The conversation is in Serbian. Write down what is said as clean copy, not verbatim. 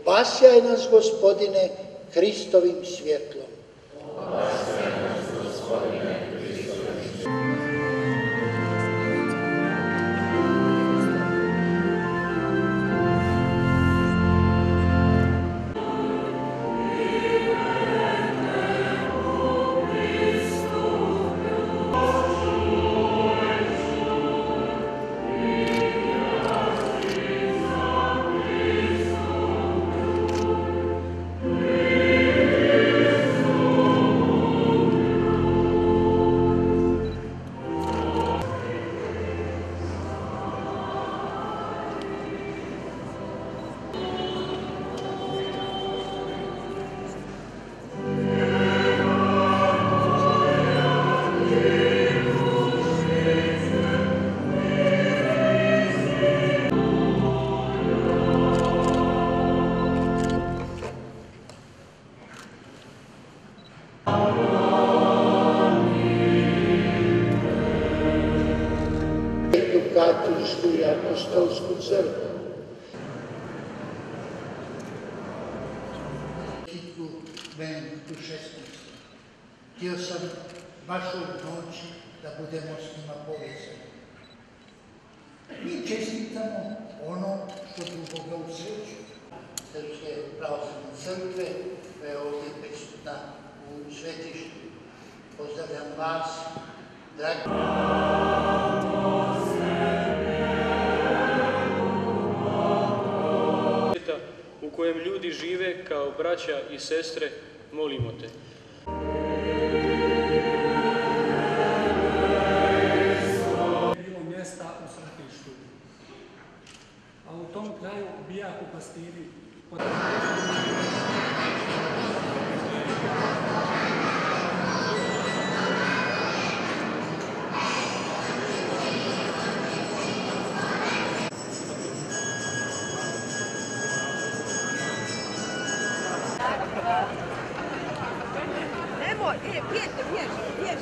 Obasjaj nas, Gospodine, Hristovim svjetlom. Katoličku i apostolsku crkvu. Kitku Benediktu XVI. Htio sam baš u noći da budemo s njima povezani. Mi čestitamo ono što drugoga u sreću. Srpske pravoslavne crkve, koja je ovdje prisutna u svetištu. Pozdravljam vas, dragi. U kojem ljudi žive kao braća i sestre, molimo te. Bilo mjesta u sratištu, a u tom kraju bijahu pastiri pod... Nemoj, bježi.